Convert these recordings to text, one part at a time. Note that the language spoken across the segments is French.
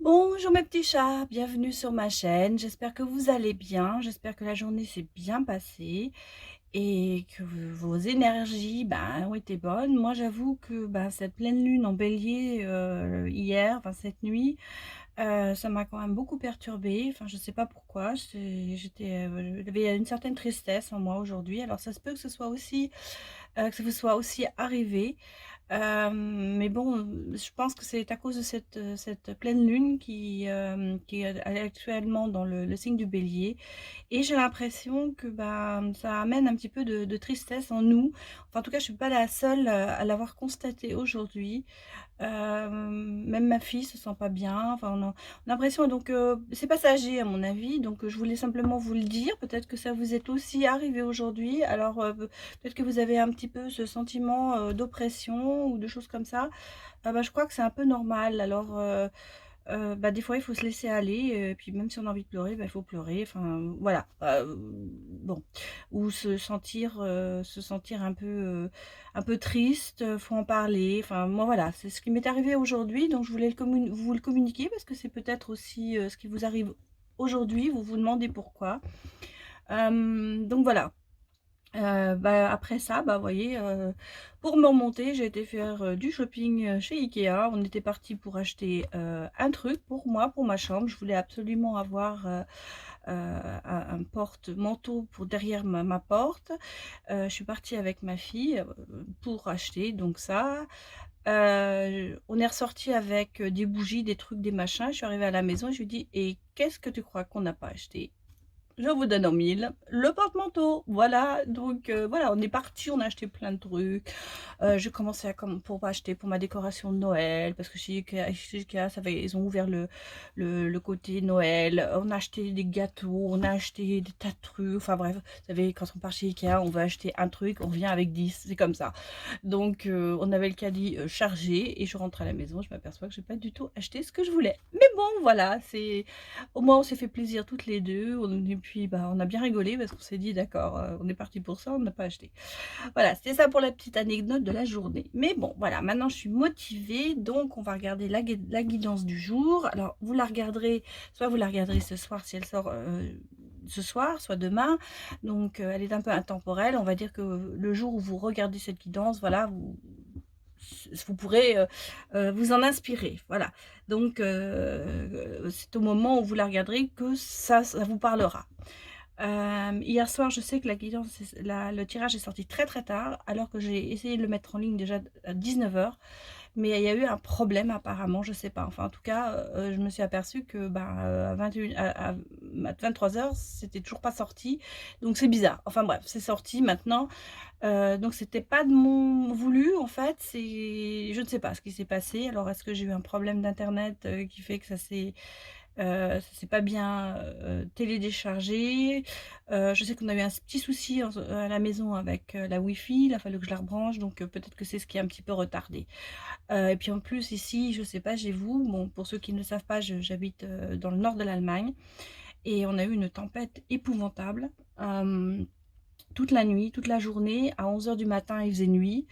Bonjour mes petits chats, bienvenue sur ma chaîne. J'espère que vous allez bien, j'espère que la journée s'est bien passée et que vos énergies ont été bonnes. Moi j'avoue que cette pleine lune en bélier hier, enfin cette nuit, ça m'a quand même beaucoup perturbée. Enfin je sais pas pourquoi, j'avais une certaine tristesse en moi aujourd'hui. Alors ça se peut que ce soit aussi que ça vous soit aussi arrivé. Mais bon, je pense que c'est à cause de cette pleine lune qui est actuellement dans le signe du Bélier et j'ai l'impression que, ça amène un petit peu de tristesse en nous. Enfin, en tout cas, je suis pas la seule, à l'avoir constaté aujourd'hui. Même ma fille se sent pas bien. Enfin, on a l'impression donc c'est passager à mon avis, donc je voulais simplement vous le dire. Peut-être que ça vous est aussi arrivé aujourd'hui. Alors, peut-être que vous avez un petit peu ce sentiment, d'oppression ou de choses comme ça. Je crois que c'est un peu normal. Alors, des fois, il faut se laisser aller, puis même si on a envie de pleurer, il faut pleurer, enfin, voilà. Bon, ou se sentir un peu triste, faut en parler. Enfin, moi, voilà, c'est ce qui m'est arrivé aujourd'hui, donc je voulais vous le communiquer parce que c'est peut-être aussi, ce qui vous arrive aujourd'hui, vous vous demandez pourquoi. Donc voilà. Après ça, vous voyez, pour me remonter, j'ai été faire, du shopping, chez Ikea. On était parti pour acheter, un truc pour moi, pour ma chambre. Je voulais absolument avoir, un porte-manteau pour derrière ma porte. Je suis partie avec ma fille, pour acheter donc ça. On est ressorti avec, des bougies, des trucs, des machins. Je suis arrivée à la maison et je lui dis: «Et qu'est-ce que tu crois qu'on n'a pas acheté?» Je vous donne en mille, le porte-manteau, voilà, donc voilà, on est parti, on a acheté plein de trucs. Je commençais à pour acheter pour ma décoration de Noël, parce que chez Ikea, ils ont ouvert le côté Noël. On a acheté des gâteaux, on a acheté des tas de trucs, enfin bref, vous savez, quand on part chez Ikea, on va acheter un truc, on revient avec 10, c'est comme ça. Donc on avait le caddie chargé, et je rentre à la maison, je m'aperçois que j'ai pas du tout acheté ce que je voulais. Mais bon, voilà, au moins on s'est fait plaisir toutes les deux, et puis on a bien rigolé parce qu'on s'est dit d'accord, on est parti pour ça, on n'a pas acheté. Voilà, c'était ça pour la petite anecdote de la journée. Mais bon, voilà, maintenant je suis motivée, donc on va regarder la guidance du jour. Alors vous la regarderez, soit vous la regarderez ce soir si elle sort ce soir, soit demain. Donc elle est un peu intemporelle. On va dire que le jour où vous regardez cette guidance, voilà, vous pourrez vous en inspirer. Voilà. Donc c'est au moment où vous la regarderez que ça vous parlera. Hier soir, je sais que la guidance, le tirage est sorti très très tard, alors que j'ai essayé de le mettre en ligne déjà à 19h. Mais il y a eu un problème apparemment, je sais pas. Enfin, en tout cas, je me suis aperçue que à 21 à 23h, c'était toujours pas sorti. Donc c'est bizarre. Enfin bref, c'est sorti maintenant. Donc c'était pas de mon voulu en fait. Je ne sais pas ce qui s'est passé. Alors est-ce que j'ai eu un problème d'internet qui fait que ça s'est pas bien téléchargé. Je sais qu'on a eu un petit souci à la maison avec la Wi-Fi. Il a fallu que je la rebranche, donc peut-être que c'est ce qui a un petit peu retardé. Et puis en plus ici, je sais pas, chez vous, bon, pour ceux qui ne le savent pas, j'habite dans le nord de l'Allemagne et on a eu une tempête épouvantable. Toute la nuit, toute la journée, à 11h du matin, il faisait nuit,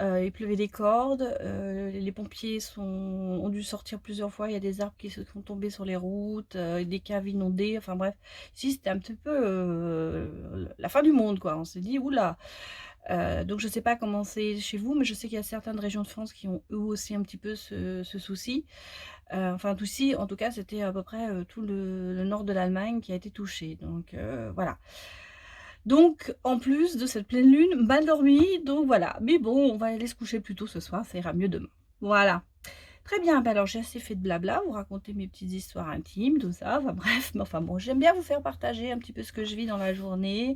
il pleuvait des cordes, les pompiers ont dû sortir plusieurs fois, il y a des arbres qui sont tombés sur les routes, des caves inondées, enfin bref. Ici, c'était un petit peu la fin du monde, quoi. On s'est dit: «Ouh là!» Donc je ne sais pas comment c'est chez vous, mais je sais qu'il y a certaines régions de France qui ont eux aussi un petit peu ce souci. Enfin, souci, en tout cas, c'était à peu près tout le nord de l'Allemagne qui a été touché, donc voilà. Donc, en plus de cette pleine lune, mal dormi, donc voilà. Mais bon, on va aller se coucher plus tôt ce soir, ça ira mieux demain. Voilà. Très bien, alors j'ai assez fait de blabla, vous raconter mes petites histoires intimes, tout ça, enfin bref, mais enfin bon, j'aime bien vous faire partager un petit peu ce que je vis dans la journée,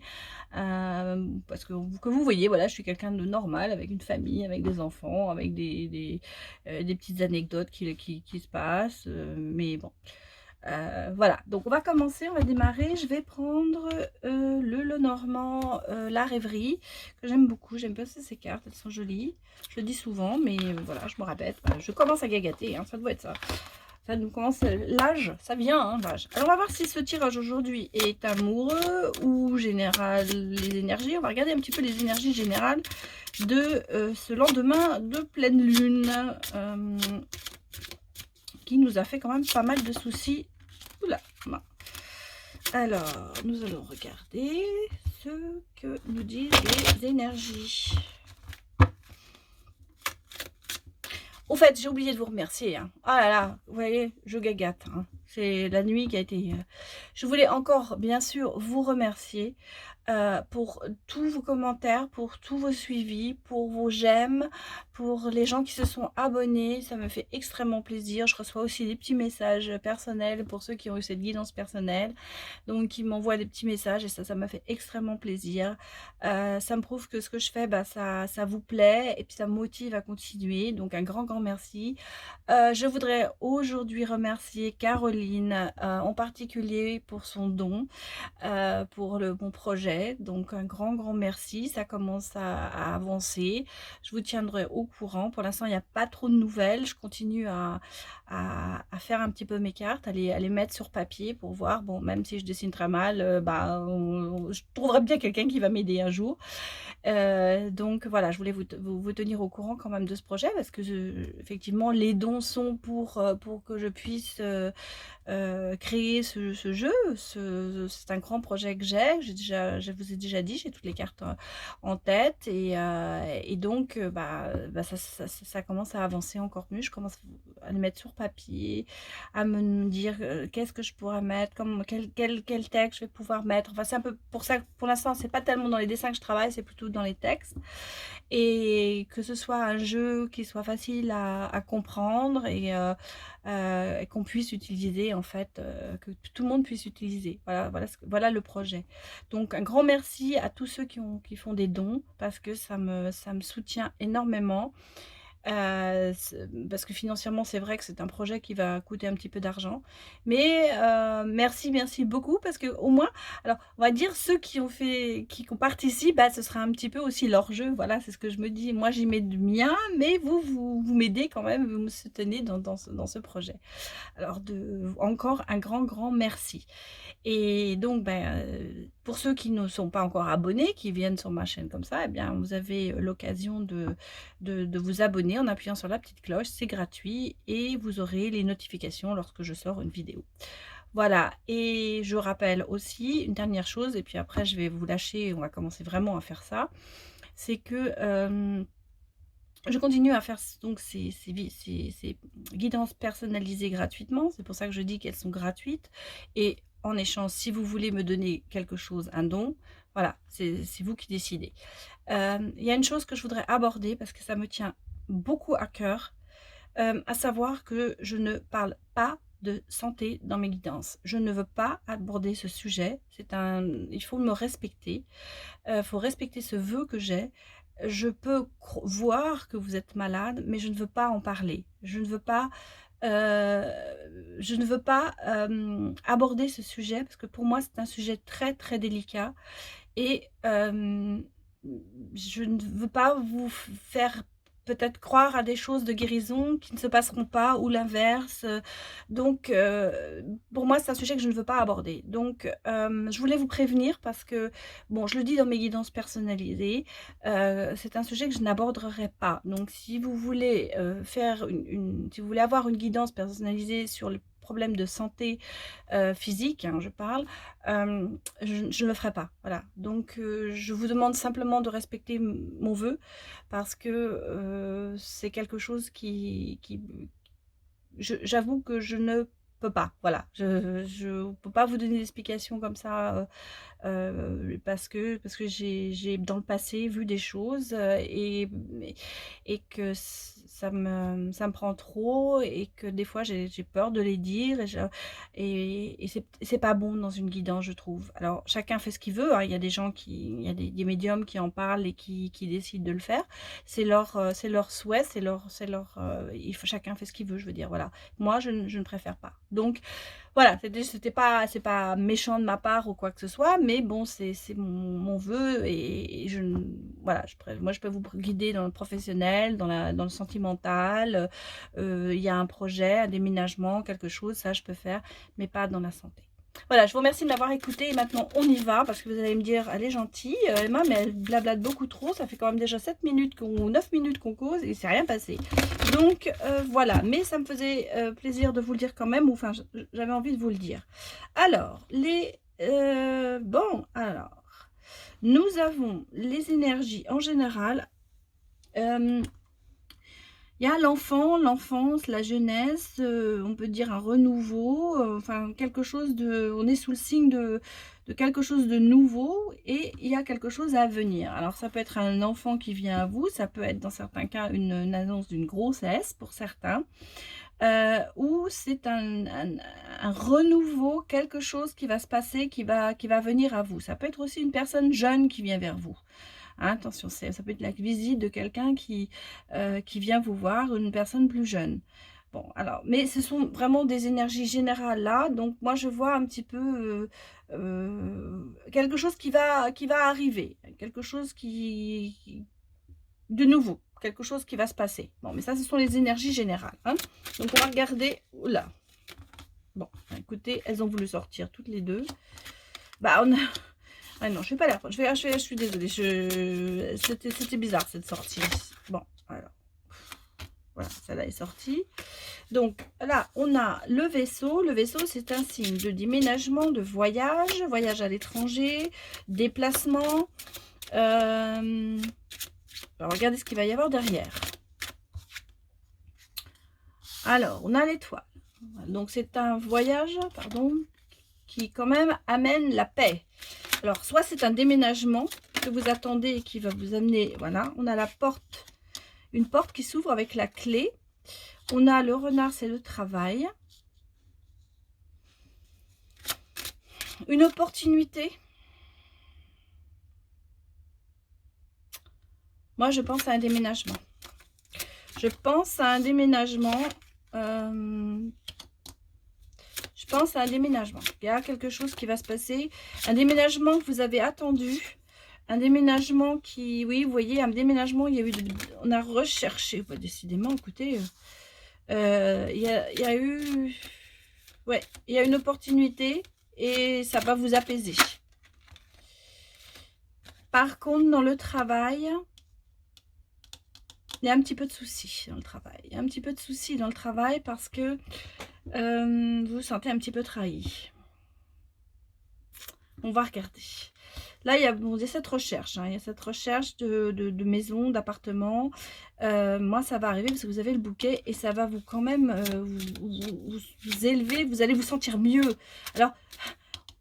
parce que vous voyez, voilà, je suis quelqu'un de normal, avec une famille, avec des enfants, avec des petites anecdotes qui se passent, mais bon. Voilà, donc on va commencer, on va démarrer. Je vais prendre le Lenormand, la rêverie, que j'aime beaucoup. J'aime bien ces cartes, elles sont jolies. Je le dis souvent, mais voilà, je me répète. Je commence à gagater, hein, ça doit être ça. Ça nous commence, l'âge, ça vient, hein, l'âge. Alors on va voir si ce tirage aujourd'hui est amoureux ou général, les énergies. On va regarder un petit peu les énergies générales de ce lendemain de pleine lune. qui nous a fait quand même pas mal de soucis. Oula, non. Alors, nous allons regarder ce que nous disent les énergies. Au fait, j'ai oublié de vous remercier. Hein. Ah là là, vous voyez, je gagate. Hein. C'est la nuit qui a été... Je voulais encore, bien sûr, vous remercier pour tous vos commentaires, pour tous vos suivis, pour vos j'aime, pour les gens qui se sont abonnés. Ça me fait extrêmement plaisir. Je reçois aussi des petits messages personnels pour ceux qui ont eu cette guidance personnelle. Donc, qui m'envoient des petits messages et ça m'a fait extrêmement plaisir. Ça me prouve que ce que je fais, bah, ça vous plaît et puis ça me motive à continuer. Donc, un grand merci. Je voudrais aujourd'hui remercier Caroline en particulier pour son don, pour mon projet. Donc un grand merci, ça commence à avancer. Je vous tiendrai au courant. Pour l'instant, il n'y a pas trop de nouvelles. Je continue à faire un petit peu mes cartes, à les mettre sur papier pour voir. Bon, même si je dessine très mal, je trouverai bien quelqu'un qui va m'aider un jour. Donc voilà, je voulais vous tenir au courant quand même de ce projet parce que effectivement les dons sont pour que je puisse créer ce jeu. C'est un grand projet que je vous ai déjà dit, j'ai toutes les cartes en tête et donc ça commence à avancer encore mieux. Je commence à les mettre sur papier, à me dire qu'est-ce que je pourrais mettre, quel texte je vais pouvoir mettre. Enfin, c'est un peu pour ça que pour l'instant, c'est pas tellement dans les dessins que je travaille, c'est plutôt dans les textes. Et que ce soit un jeu qui soit facile à comprendre et qu'on puisse utiliser en fait, que tout le monde puisse utiliser. Voilà le projet. Donc un grand merci à tous ceux qui font des dons parce que ça me soutient énormément. Parce que financièrement, c'est vrai que c'est un projet qui va coûter un petit peu d'argent. Mais merci beaucoup parce que au moins, alors on va dire ceux qui ont participé, bah, ce sera un petit peu aussi leur jeu. Voilà, c'est ce que je me dis. Moi, j'y mets du mien, mais vous m'aidez quand même, vous me soutenez dans ce projet. Alors encore un grand merci. Et donc, pour ceux qui ne sont pas encore abonnés, qui viennent sur ma chaîne comme ça, eh bien, vous avez l'occasion de vous abonner en appuyant sur la petite cloche. C'est gratuit et vous aurez les notifications lorsque je sors une vidéo. Voilà, et je rappelle aussi une dernière chose, et puis après je vais vous lâcher, on va commencer vraiment à faire ça, c'est que je continue à faire donc ces guidances personnalisées gratuitement. C'est pour ça que je dis qu'elles sont gratuites. Et en échange, si vous voulez me donner quelque chose, un don, voilà, c'est vous qui décidez. Il y a une chose que je voudrais aborder parce que ça me tient beaucoup à cœur, à savoir que je ne parle pas de santé dans mes guidances. Je ne veux pas aborder ce sujet. Il faut me respecter. Il faut respecter ce vœu que j'ai. Je peux voir que vous êtes malade, mais je ne veux pas en parler. Je ne veux pas aborder ce sujet parce que pour moi, c'est un sujet très délicat et je ne veux pas vous faire peut-être croire à des choses de guérison qui ne se passeront pas ou l'inverse. Donc, pour moi, c'est un sujet que je ne veux pas aborder. Donc, je voulais vous prévenir parce que, bon, je le dis dans mes guidances personnalisées, c'est un sujet que je n'aborderai pas. Donc, si vous voulez si vous voulez avoir une guidance personnalisée sur le problème de santé physique, hein, je parle, je ne le ferai pas. Voilà. Donc, je vous demande simplement de respecter mon vœu parce que c'est quelque chose j'avoue que je ne peux pas. Voilà. Je ne peux pas vous donner d'explications comme ça parce que j'ai dans le passé vu des choses et que ça me prend trop et que des fois j'ai peur de les dire et c'est pas bon dans une guidance, je trouve. Alors chacun fait ce qu'il veut, hein. Il y a des gens il y a des médiums qui en parlent et qui décident de le faire. C'est leur souhait, chacun fait ce qu'il veut, je veux dire, voilà. Moi je ne préfère pas. Donc voilà, c'est pas méchant de ma part ou quoi que ce soit, mais bon, c'est mon vœu et voilà, moi je peux vous guider dans le professionnel, dans le sentimental. Il y a un projet, un déménagement, quelque chose, ça je peux faire, mais pas dans la santé. Voilà, je vous remercie de m'avoir écouté et maintenant on y va parce que vous allez me dire, elle est gentille, Emma, mais elle blablate beaucoup trop, ça fait quand même déjà 7 minutes ou 9 minutes qu'on cause et il s'est rien passé. Donc, voilà. Mais ça me faisait plaisir de vous le dire quand même. Enfin, j'avais envie de vous le dire. Alors, bon, alors, nous avons les énergies en général. Il y a l'enfant, l'enfance, la jeunesse, on peut dire un renouveau, enfin quelque chose de... On est sous le signe de quelque chose de nouveau et il y a quelque chose à venir. Alors ça peut être un enfant qui vient à vous, ça peut être dans certains cas une annonce d'une grossesse pour certains, ou c'est un renouveau, quelque chose qui va se passer, qui va venir à vous. Ça peut être aussi une personne jeune qui vient vers vous. Hein, attention, ça peut être la visite de quelqu'un qui vient vous voir, une personne plus jeune. Bon, alors, mais ce sont vraiment des énergies générales là, donc moi je vois un petit peu quelque chose qui va arriver, quelque chose de nouveau, quelque chose qui va se passer. Bon, mais ça, ce sont les énergies générales. Hein. Donc on va regarder, oula, bon, écoutez, elles ont voulu sortir toutes les deux. Bah, on a... Ah non, je suis pas là. Je suis désolée. C'était bizarre cette sortie. Bon, alors. Voilà, celle-là est sortie. Donc là, on a le vaisseau. Le vaisseau, c'est un signe de déménagement, de voyage, voyage à l'étranger, déplacement. Alors, regardez ce qu'il va y avoir derrière. Alors, on a l'étoile. Donc, c'est un voyage, pardon, qui quand même amène la paix. Alors, soit c'est un déménagement que vous attendez et qui va vous amener, voilà, on a la porte, une porte qui s'ouvre avec la clé. On a le renard, c'est le travail. Une opportunité. Moi, je pense à un déménagement. Je pense à un déménagement. Je pense à un déménagement. Il y a quelque chose qui va se passer. Un déménagement que vous avez attendu. Un déménagement qui, oui, vous voyez, un déménagement, il y a eu, on a recherché. Bah, décidément, écoutez, il y a eu, ouais, il y a une opportunité et ça va vous apaiser. Par contre, dans le travail, il y a un petit peu de soucis dans le travail. Il y a un petit peu de soucis dans le travail parce que vous vous sentez un petit peu trahi. On va regarder. Là, il y a cette recherche. Hein, il y a cette recherche de maison, d'appartement. Moi, ça va arriver parce que vous avez le bouquet et ça va vous quand même vous élever. Vous allez vous sentir mieux. Alors,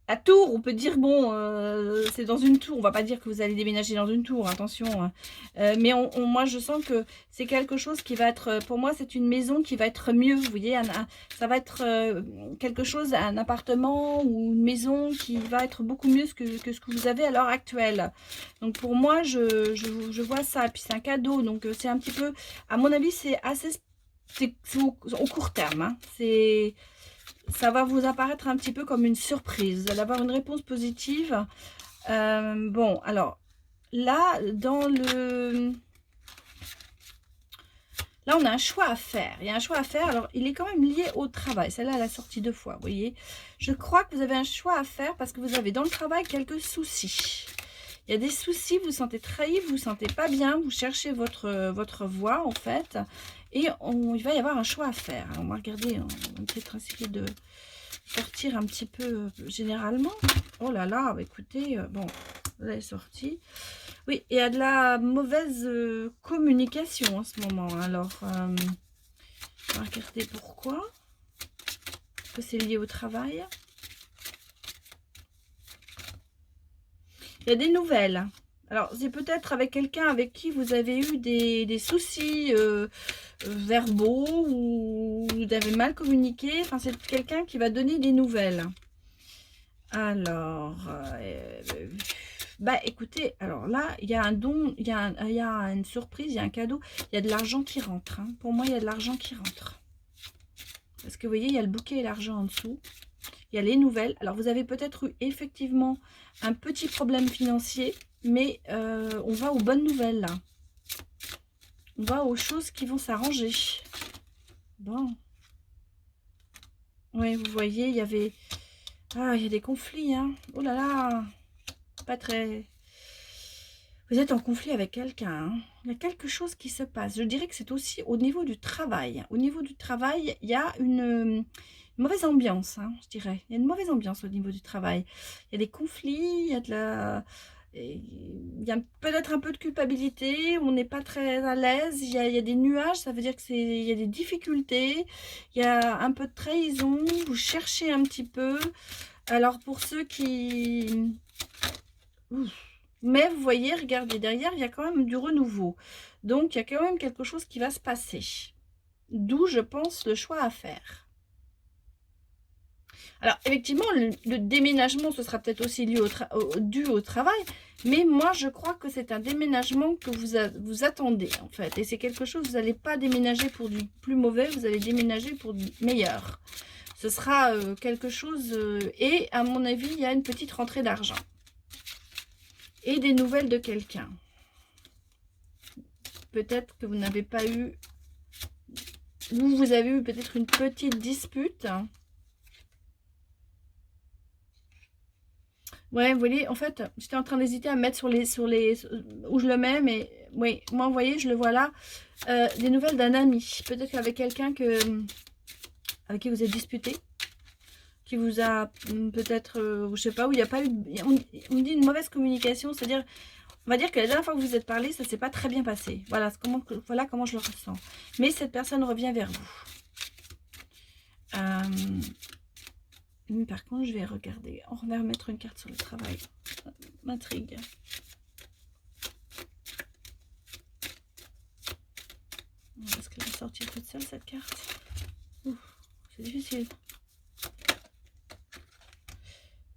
à Tours, on peut dire, bon, c'est dans une tour. On va pas dire que vous allez déménager dans une tour, attention. Hein. Mais moi, je sens que c'est quelque chose qui va être, pour moi, c'est une maison qui va être mieux. Vous voyez, ça va être quelque chose, un appartement ou une maison qui va être beaucoup mieux que ce que vous avez à l'heure actuelle. Donc, pour moi, je vois ça. Et puis, c'est un cadeau. Donc, c'est un petit peu, à mon avis, c'est assez, c'est au court terme. Hein. Ça va vous apparaître un petit peu comme une surprise. Vous allez avoir une réponse positive. Bon, alors, là, là, on a un choix à faire. Il y a un choix à faire. Alors, il est quand même lié au travail. Celle-là, elle a sorti 2 fois, vous voyez. Je crois que vous avez un choix à faire parce que vous avez dans le travail quelques soucis. Il y a des soucis, vous vous sentez trahi, vous vous sentez pas bien, vous cherchez votre voie, en fait. Et il va y avoir un choix à faire. Alors, on va regarder, on va peut-être essayer de sortir un petit peu généralement. Oh là là, écoutez, bon, là est sortie. Oui, il y a de la mauvaise communication en ce moment. Alors, on va regarder pourquoi. Est-ce que c'est lié au travail? Il y a des nouvelles. Alors, c'est peut-être avec quelqu'un avec qui vous avez eu des soucis verbaux ou vous avez mal communiqué. Enfin, c'est quelqu'un qui va donner des nouvelles. Alors, bah écoutez, alors là, il y a un don, il y a une surprise, il y a un cadeau, il y a de l'argent qui rentre. Hein. Pour moi, il y a de l'argent qui rentre. Parce que vous voyez, il y a le bouquet et l'argent en dessous. Il y a les nouvelles. Alors, vous avez peut-être eu effectivement un petit problème financier, mais on va aux bonnes nouvelles là. On va aux choses qui vont s'arranger. Bon. Oui, vous voyez, il y avait... Ah, il y a des conflits, hein. Oh là là. Pas très... Vous êtes en conflit avec quelqu'un, hein. Il y a quelque chose qui se passe. Je dirais que c'est aussi au niveau du travail. Au niveau du travail, il y a une mauvaise ambiance, hein, je dirais. Il y a une mauvaise ambiance au niveau du travail. Il y a des conflits, il y a de la... il y a peut-être un peu de culpabilité, on n'est pas très à l'aise, il y a des nuages, ça veut dire il y a des difficultés, il y a un peu de trahison, vous cherchez un petit peu. Alors pour ceux qui... Ouf. Mais vous voyez, regardez, derrière, il y a quand même du renouveau. Donc, il y a quand même quelque chose qui va se passer. D'où, je pense, le choix à faire. Alors, effectivement, le déménagement, ce sera peut-être aussi dû au travail. Mais moi, je crois que c'est un déménagement que vous attendez, en fait. Et c'est quelque chose, vous n'allez pas déménager pour du plus mauvais, vous allez déménager pour du meilleur. Ce sera quelque chose... et, à mon avis, il y a une petite rentrée d'argent. Et des nouvelles de quelqu'un. Peut-être que vous n'avez pas eu... ou vous avez eu peut-être une petite dispute. Ouais, vous voyez, en fait, j'étais en train d'hésiter à mettre où je le mets, mais oui, moi, vous voyez, je le vois là. Des nouvelles d'un ami. Peut-être qu'avec quelqu'un avec qui vous êtes disputé, qui vous a peut-être, je sais pas, où il n'y a pas eu... On me dit une mauvaise communication, c'est-à-dire... On va dire que la dernière fois que vous vous êtes parlé, ça ne s'est pas très bien passé. Voilà comment je le ressens. Mais cette personne revient vers vous. Par contre, je vais regarder. On va remettre une carte sur le travail. Ça m'intrigue. Est-ce qu'elle va sortir toute seule, cette carte? C'est difficile.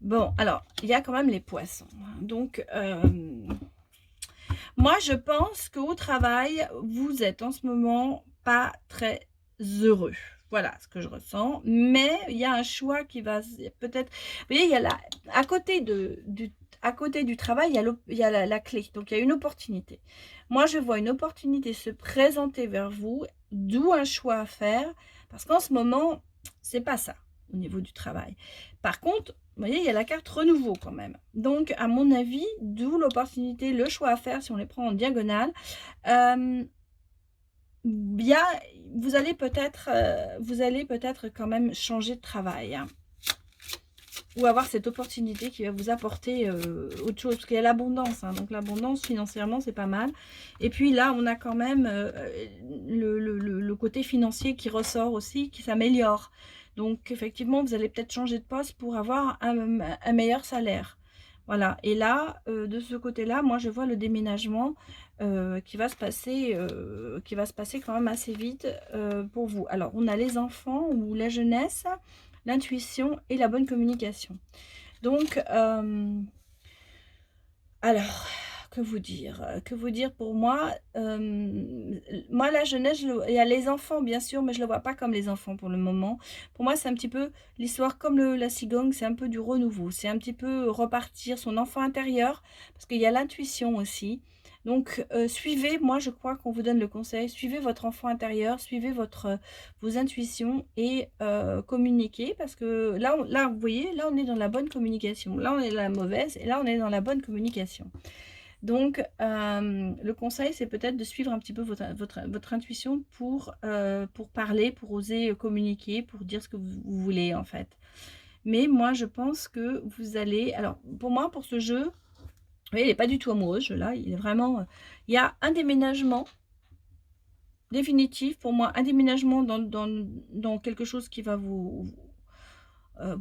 Bon, alors, il y a quand même les poissons. Donc, moi, je pense qu'au travail, vous êtes en ce moment pas très heureux. Voilà ce que je ressens. Mais il y a un choix qui va peut-être... Vous voyez, il y a à côté du travail, il y a la clé. Donc, il y a une opportunité. Moi, je vois une opportunité se présenter vers vous, d'où un choix à faire. Parce qu'en ce moment, c'est pas ça au niveau du travail. Par contre, vous voyez, il y a la carte renouveau quand même. Donc, à mon avis, d'où l'opportunité, le choix à faire si on les prend en diagonale. Bien, vous allez peut-être quand même changer de travail, hein, ou avoir cette opportunité qui va vous apporter autre chose, parce qu'il y a l'abondance, hein, donc l'abondance financièrement c'est pas mal, et puis là on a quand même le côté financier qui ressort aussi, qui s'améliore, donc effectivement vous allez peut-être changer de poste pour avoir un meilleur salaire. Voilà, et là, de ce côté-là, moi je vois le déménagement qui va se passer quand même assez vite pour vous. Alors, on a les enfants ou la jeunesse, l'intuition et la bonne communication. Donc, alors, que vous dire? Que vous dire pour moi? Moi, la jeunesse, il y a les enfants, bien sûr, mais je ne le vois pas comme les enfants pour le moment. Pour moi, c'est un petit peu l'histoire comme la cigogne, c'est un peu du renouveau. C'est un petit peu repartir son enfant intérieur, parce qu'il y a l'intuition aussi. Donc, suivez, moi, je crois qu'on vous donne le conseil, suivez votre enfant intérieur, suivez vos intuitions et communiquez, parce que là, vous voyez, là, on est dans la bonne communication. Là, on est dans la mauvaise, et là, on est dans la bonne communication. Donc, le conseil, c'est peut-être de suivre un petit peu votre intuition pour parler, pour oser communiquer, pour dire ce que vous voulez, en fait. Mais moi, je pense que vous allez... Alors, pour moi, pour ce jeu, vous voyez, il n'est pas du tout amoureux, ce jeu-là. Il est vraiment... il y a un déménagement définitif, pour moi, un déménagement dans quelque chose qui va vous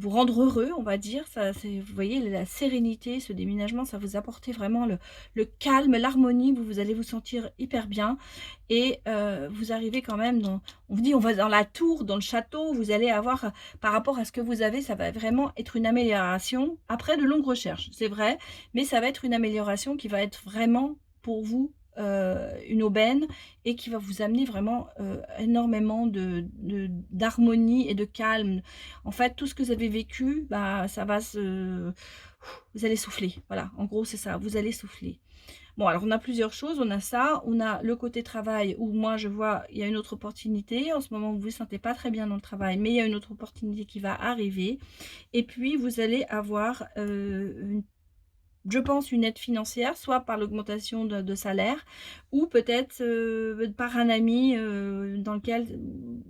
rendre heureux, on va dire. Ça, vous voyez, la sérénité, ce déménagement, ça vous apporte vraiment le calme, l'harmonie, vous allez vous sentir hyper bien. Et vous arrivez quand même on vous dit, on va dans la tour, dans le château, vous allez avoir, par rapport à ce que vous avez, ça va vraiment être une amélioration, après de longues recherches, c'est vrai, mais ça va être une amélioration qui va être vraiment pour vous une aubaine et qui va vous amener vraiment énormément d'harmonie et de calme. En fait, tout ce que vous avez vécu, bah, ça va vous allez souffler. Voilà, en gros, c'est ça, vous allez souffler. Bon, alors on a plusieurs choses, on a ça, on a le côté travail où moi je vois, il y a une autre opportunité. En ce moment, vous ne vous sentez pas très bien dans le travail, mais il y a une autre opportunité qui va arriver. Et puis, vous allez avoir je pense, une aide financière, soit par l'augmentation de salaire ou peut-être, par un ami, dans lequel,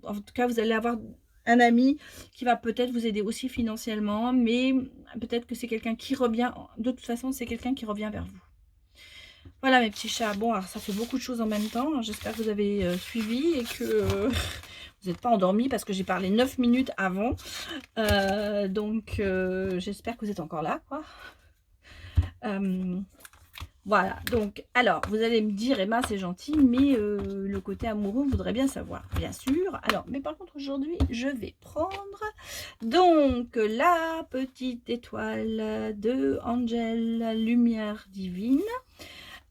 en tout cas, vous allez avoir un ami qui va peut-être vous aider aussi financièrement, mais peut-être que c'est quelqu'un qui revient de toute façon, c'est quelqu'un qui revient vers vous. Voilà mes petits chats. Bon, alors ça fait beaucoup de choses en même temps, hein. J'espère que vous avez, suivi et que, vous n'êtes pas endormis parce que j'ai parlé 9 minutes avant. Donc j'espère que vous êtes encore là, quoi. Voilà, donc alors vous allez me dire, Emma, c'est gentil, mais le côté amoureux voudrait bien savoir, bien sûr. Alors, mais par contre aujourd'hui je vais prendre donc la petite étoile de Angel Lumière Divine,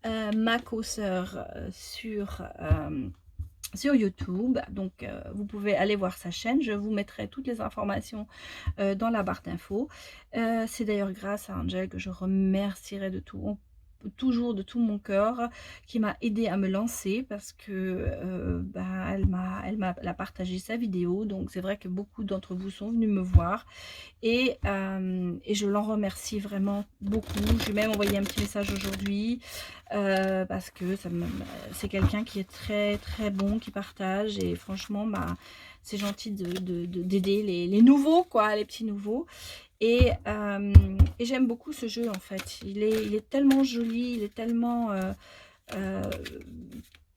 ma co-sœur sur YouTube. Donc vous pouvez aller voir sa chaîne, je vous mettrai toutes les informations dans la barre d'infos. C'est d'ailleurs grâce à Angel que je remercierai toujours de tout mon cœur, qui m'a aidé à me lancer parce que elle a partagé sa vidéo. Donc c'est vrai que beaucoup d'entre vous sont venus me voir et je l'en remercie vraiment beaucoup. Je lui ai même envoyé un petit message aujourd'hui parce que c'est quelqu'un qui est très très bon, qui partage, et franchement c'est gentil d'aider les nouveaux, quoi, les petits nouveaux. Et j'aime beaucoup ce jeu en fait. Il est tellement joli, il est tellement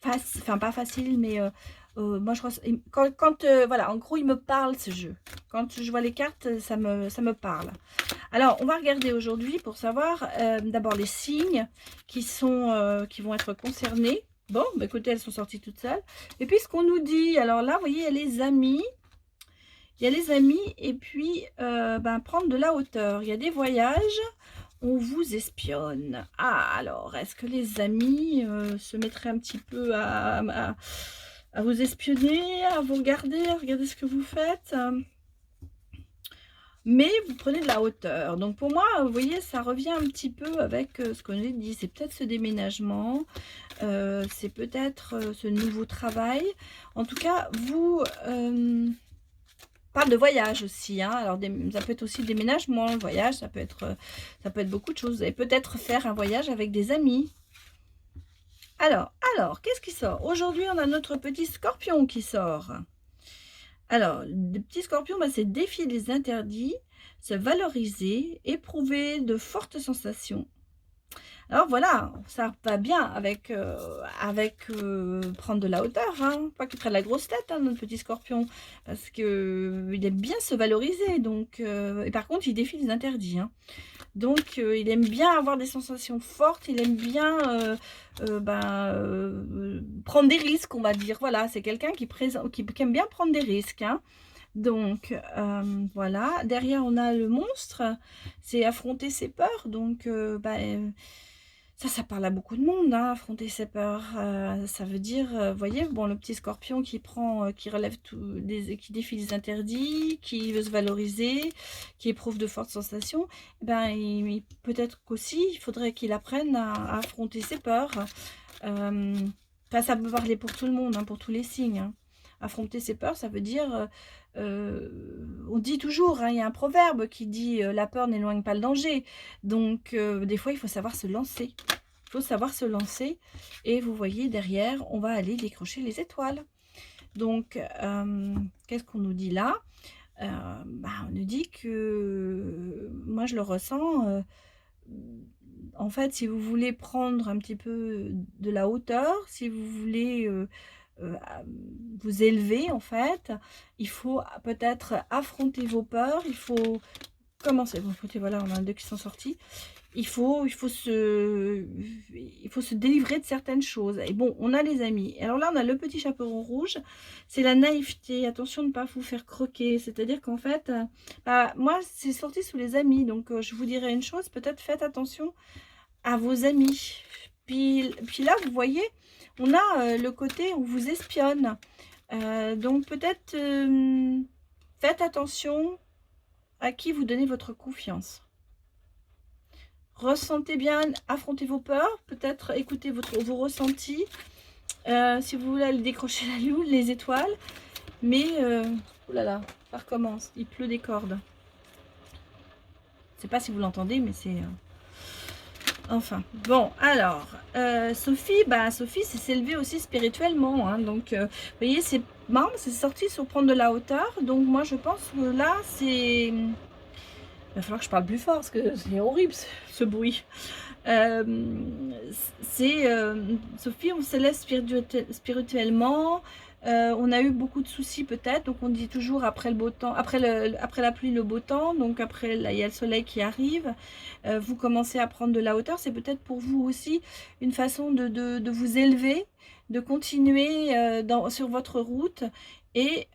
enfin pas facile, mais moi je quand voilà, en gros il me parle ce jeu. Quand je vois les cartes, ça me parle. Alors on va regarder aujourd'hui pour savoir d'abord les signes qui vont être concernés. Bon, bah, écoutez, elles sont sorties toutes seules. Et puis ce qu'on nous dit, alors là, vous voyez, il y a les amis. Il y a les amis et puis prendre de la hauteur. Il y a des voyages, on vous espionne. Ah, alors, est-ce que les amis se mettraient un petit peu à vous espionner, à vous regarder, à regarder ce que vous faites? Mais vous prenez de la hauteur. Donc pour moi, vous voyez, ça revient un petit peu avec ce qu'on a dit. C'est peut-être ce déménagement, c'est peut-être ce nouveau travail. En tout cas, vous... parle de voyage aussi, hein. Alors ça peut être aussi déménagement, le voyage, ça peut être beaucoup de choses. Vous allez peut-être faire un voyage avec des amis. Alors, qu'est-ce qui sort? Aujourd'hui, on a notre petit scorpion qui sort. Alors, le petit scorpion, c'est défier les interdits, se valoriser, éprouver de fortes sensations. Alors voilà, ça va bien avec, prendre de la hauteur, hein. Pas qu'il prenne la grosse tête, hein, notre petit scorpion, parce que il aime bien se valoriser. Donc, et par contre, il défie les interdits, hein. Donc, il aime bien avoir des sensations fortes, il aime bien prendre des risques, on va dire. Voilà, c'est quelqu'un qui aime bien prendre des risques, hein. Donc, voilà. Derrière, on a le monstre, c'est affronter ses peurs. Donc, ça parle à beaucoup de monde, hein, affronter ses peurs. Ça veut dire, vous voyez, bon, le petit scorpion qui relève qui défie les interdits, qui veut se valoriser, qui éprouve de fortes sensations. Peut-être qu'aussi, il faudrait qu'il apprenne à affronter ses peurs. Ça peut parler pour tout le monde, hein, pour tous les signes, hein. Affronter ses peurs, ça veut dire, on dit toujours, hein, il y a un proverbe qui dit la peur n'éloigne pas le danger. Donc, des fois, il faut savoir se lancer. Il faut savoir se lancer. Et vous voyez, derrière, on va aller décrocher les étoiles. Donc, qu'est-ce qu'on nous dit là? On nous dit que, moi, je le ressens, en fait, si vous voulez prendre un petit peu de la hauteur, si vous voulez vous élever, en fait, il faut peut-être affronter vos peurs, il faut commencer. Bon, écoutez, voilà, on a deux qui sont sortis. Il faut se délivrer de certaines choses. Et bon, on a les amis. Alors là, on a le petit chaperon rouge. C'est la naïveté. Attention de ne pas vous faire croquer. C'est-à-dire qu'en fait, moi, c'est sorti sous les amis. Donc, je vous dirais une chose. Peut-être faites attention à vos amis. Puis là, vous voyez, on a le côté où on vous espionne. Donc, peut-être faites attention à qui vous donnez votre confiance. Ressentez bien, affrontez vos peurs, peut-être écoutez vos ressentis. Si vous voulez aller décrocher la lune, les étoiles. Mais, oh là là, ça recommence, il pleut des cordes. Je ne sais pas si vous l'entendez, mais c'est... Enfin, bon, alors, Sophie, bah, Sophie, c'est s'élever aussi spirituellement, hein, donc, vous voyez, c'est marrant, c'est sorti sur prendre de la hauteur, donc moi, je pense que là, c'est... Il va falloir que je parle plus fort, parce que c'est horrible, ce bruit. Sophie, on s'élève spirituellement. On a eu beaucoup de soucis peut-être, donc on dit toujours après le beau temps, après la pluie le beau temps, donc après là, il y a le soleil qui arrive. Vous commencez à prendre de la hauteur, c'est peut-être pour vous aussi une façon de vous élever, de continuer sur votre route et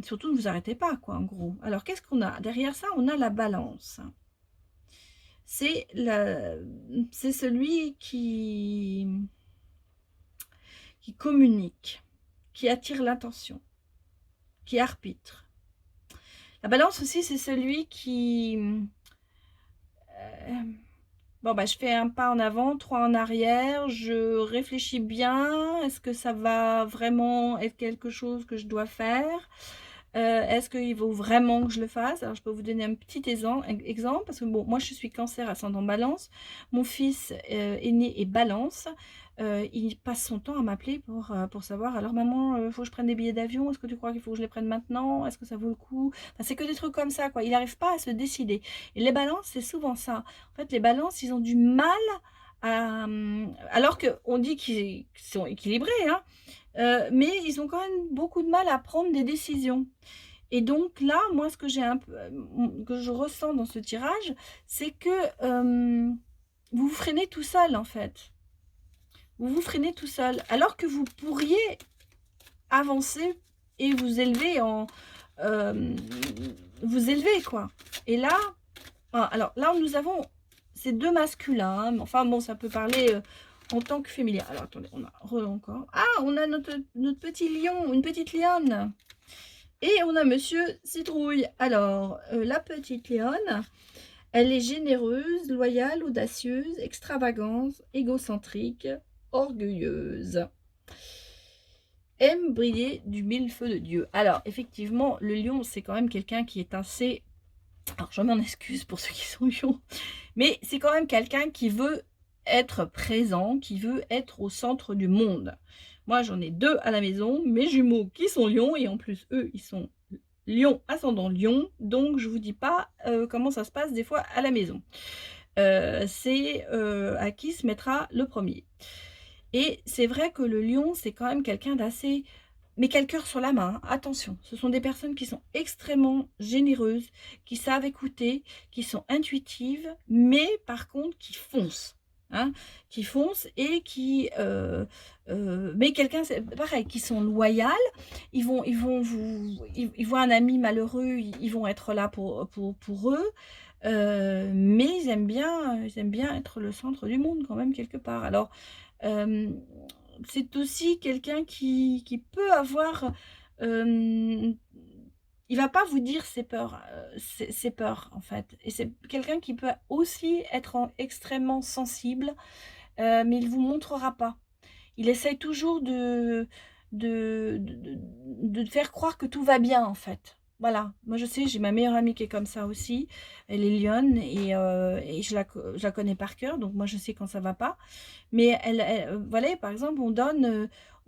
surtout ne vous arrêtez pas, quoi, en gros. Alors qu'est-ce qu'on a derrière ça? On a la balance. C'est celui qui communique, qui attire l'attention, qui arbitre. La balance aussi, c'est celui qui... bon, bah, je fais un pas en avant, 3 en arrière, je réfléchis bien, est-ce que ça va vraiment être quelque chose que je dois faire? Est-ce qu'il vaut vraiment que je le fasse? Alors, je peux vous donner un petit exemple, parce que bon, moi, je suis Cancer ascendant Balance. Mon fils aîné est Balance. Il passe son temps à m'appeler pour savoir, alors maman, il faut que je prenne des billets d'avion, est-ce que tu crois qu'il faut que je les prenne maintenant? Est-ce que ça vaut le coup? Enfin, c'est que des trucs comme ça, quoi. Il n'arrive pas à se décider. Et les balances, c'est souvent ça. En fait, les balances, ils ont du mal à... alors qu'on dit qu'ils sont équilibrés, hein, mais ils ont quand même beaucoup de mal à prendre des décisions. Et donc là, moi, ce que j'ai que je ressens dans ce tirage, c'est que vous vous freinez tout seul, en fait. Vous vous freinez tout seul, alors que vous pourriez avancer et vous élever vous élever, quoi. Et là, alors là, nous avons ces deux masculins, hein, mais enfin bon, ça peut parler en tant que féminin. Alors attendez, on a encore. Ah, on a notre petit lion, une petite lionne. Et on a Monsieur Citrouille. Alors, la petite lionne, elle est généreuse, loyale, audacieuse, extravagante, égocentrique, orgueilleuse. Aime briller du mille feux de Dieu. Alors, effectivement, le lion, c'est quand même quelqu'un qui est assez... Alors, je m'en excuse pour ceux qui sont lions, mais c'est quand même quelqu'un qui veut être présent, qui veut être au centre du monde. Moi, j'en ai 2 à la maison, mes jumeaux qui sont lions, et en plus, eux, ils sont lion ascendant lion, donc je vous dis pas comment ça se passe des fois à la maison. C'est à qui se mettra le premier. Et c'est vrai que le lion, c'est quand même quelqu'un d'assez... Mais quel cœur sur la main, hein. Attention, ce sont des personnes qui sont extrêmement généreuses, qui savent écouter, qui sont intuitives, mais par contre qui foncent. Hein, qui foncent et qui... mais quelqu'un, c'est pareil, qui sont loyales, ils voient un ami malheureux, ils vont être là pour eux, mais ils aiment bien être le centre du monde quand même quelque part. Alors, c'est aussi quelqu'un qui peut avoir... il va pas vous dire ses peurs en fait. Et c'est quelqu'un qui peut aussi être extrêmement sensible, mais il vous montrera pas. Il essaye toujours de faire croire que tout va bien en fait. Voilà, moi je sais, j'ai ma meilleure amie qui est comme ça aussi, elle est lionne et je la connais par cœur, donc moi je sais quand ça va pas. Mais voilà, par exemple, on